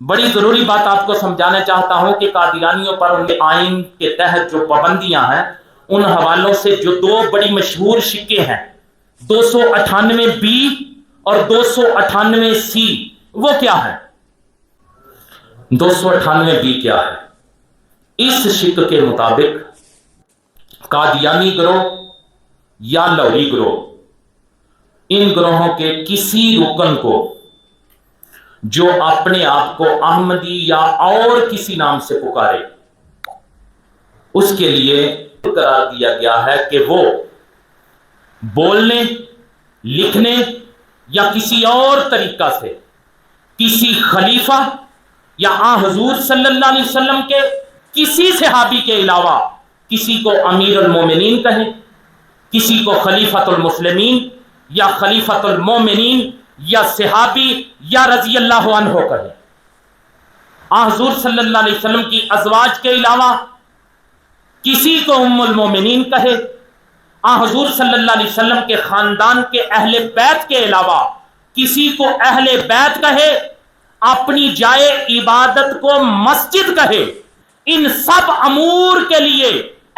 بڑی ضروری بات آپ کو سمجھانا چاہتا ہوں کہ قادیانیوں پر ان کے آئین کے تحت جو پابندیاں ہیں ان حوالوں سے جو دو بڑی مشہور شکے ہیں 298 بی اور 298 سی، وہ کیا ہے؟ 298 بی کیا ہے؟ اس شک کے مطابق قادیانی گروہ یا لاہوری گروہ، ان گروہوں کے کسی رکن کو جو اپنے آپ کو احمدی یا اور کسی نام سے پکارے، اس کے لیے قرار دیا گیا ہے کہ وہ بولنے، لکھنے یا کسی اور طریقہ سے کسی خلیفہ یا حضور صلی اللہ علیہ وسلم کے کسی صحابی کے علاوہ کسی کو امیر المومنین کہیں، کسی کو خلیفۃ المسلمین یا خلیفۃ المومنین یا صحابی یا رضی اللہ عنہ کہے، حضور صلی اللہ علیہ وسلم کی ازواج کے علاوہ کسی کو ام المومنین کہے، حضور صلی اللہ علیہ وسلم کے خاندان کے اہل بیت کے علاوہ کسی کو اہل بیت کہے، اپنی جائے عبادت کو مسجد کہے، ان سب امور کے لیے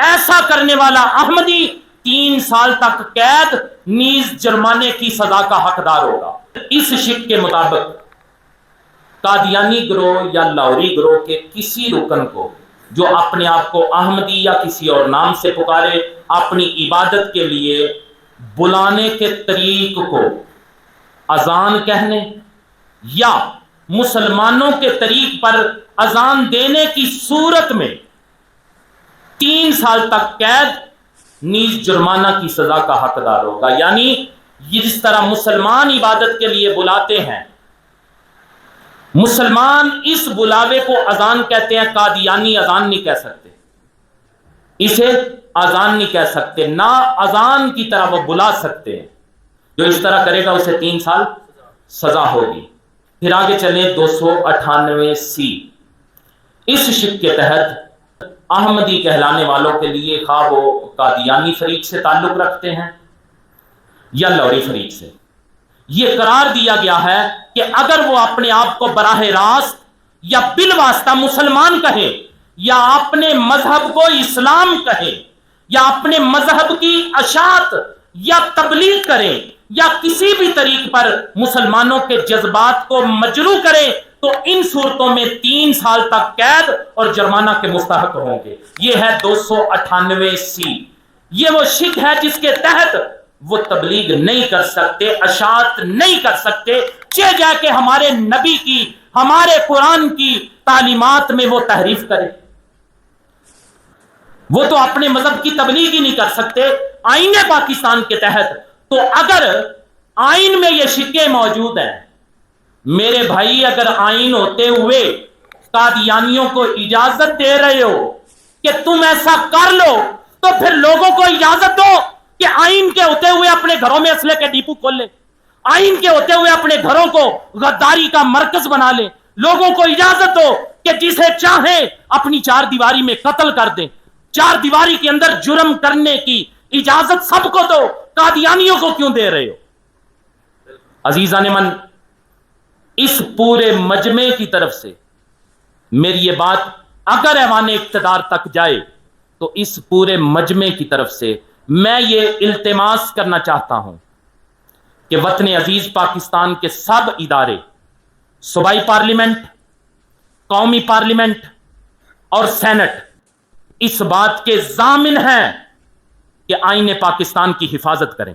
ایسا کرنے والا احمدی 3 سال تک قید نیز جرمانے کی سزا کا حقدار ہوگا۔ اس شک کے مطابق قادیانی گروہ یا لاہوری گروہ کے کسی رکن کو جو اپنے آپ کو احمدی یا کسی اور نام سے پکارے، اپنی عبادت کے لیے بلانے کے طریق کو اذان کہنے یا مسلمانوں کے طریق پر اذان دینے کی صورت میں 3 سال تک قید نیز جرمانہ کی سزا کا حقدار ہوگا۔ یعنی جس طرح مسلمان عبادت کے لیے بلاتے ہیں، مسلمان اس بلاوے کو اذان کہتے ہیں، قادیانی اذان نہیں کہہ سکتے، اسے اذان نہیں کہہ سکتے، نہ اذان کی طرح وہ بلا سکتے ہیں۔ جو اس طرح کرے گا اسے 3 سال سزا ہوگی۔ پھر آگے چلیں 298 سی۔ اس شک کے تحت احمدی کہلانے والوں کے لیے خواہ وہ قادیانی فریق سے تعلق رکھتے ہیں یا لاہوری فریق سے، یہ قرار دیا گیا ہے کہ اگر وہ اپنے آپ کو براہ راست یا بالواسطہ مسلمان کہے یا اپنے مذہب کو اسلام کہے یا اپنے مذہب کی اشاعت یا تبلیغ کرے یا کسی بھی طریق پر مسلمانوں کے جذبات کو مجروح کرے، تو ان صورتوں میں 3 سال تک قید اور جرمانہ کے مستحق ہوں گے۔ یہ ہے 298 سی۔ یہ وہ شک ہے جس کے تحت وہ تبلیغ نہیں کر سکتے، اشاعت نہیں کر سکتے، چہ جا کے ہمارے نبی کی، ہمارے قرآن کی تعلیمات میں وہ تحریف کرے۔ وہ تو اپنے مذہب کی تبلیغ ہی نہیں کر سکتے آئین پاکستان کے تحت۔ تو اگر آئین میں یہ شکیں موجود ہیں، میرے بھائی، اگر آئین ہوتے ہوئے قادیانیوں کو اجازت دے رہے ہو کہ تم ایسا کر لو، تو پھر لوگوں کو اجازت دو کہ آئین کے ہوتے ہوئے اپنے گھروں میں اسلحے کے ڈیپو کھول لے، آئین کے ہوتے ہوئے اپنے گھروں کو غداری کا مرکز بنا لے۔ لوگوں کو اجازت دو کہ جسے چاہیں اپنی 4 دیواری میں قتل کر دیں، 4 دیواری کے اندر جرم کرنے کی اجازت سب کو دو، قادیانیوں کو کیوں دے رہے ہو؟ عزیزان من، اس پورے مجمع کی طرف سے میری یہ بات اگر ایوان اقتدار تک جائے تو اس پورے مجمع کی طرف سے میں یہ التماس کرنا چاہتا ہوں کہ وطن عزیز پاکستان کے سب ادارے، صوبائی پارلیمنٹ، قومی پارلیمنٹ اور سینٹ اس بات کے ضامن ہیں کہ آئین پاکستان کی حفاظت کریں۔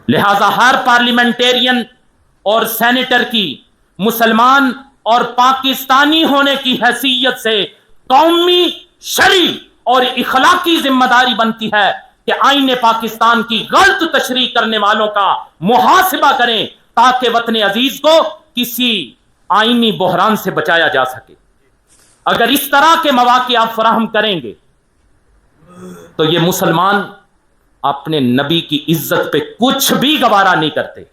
لہذا ہر پارلیمنٹیرین اور سینیٹر کی مسلمان اور پاکستانی ہونے کی حیثیت سے قومی، شرعی اور اخلاقی ذمہ داری بنتی ہے کہ آئین پاکستان کی غلط تشریح کرنے والوں کا محاسبہ کریں تاکہ وطن عزیز کو کسی آئینی بحران سے بچایا جا سکے۔ اگر اس طرح کے مواقع آپ فراہم کریں گے تو یہ مسلمان اپنے نبی کی عزت پہ کچھ بھی گوارا نہیں کرتے۔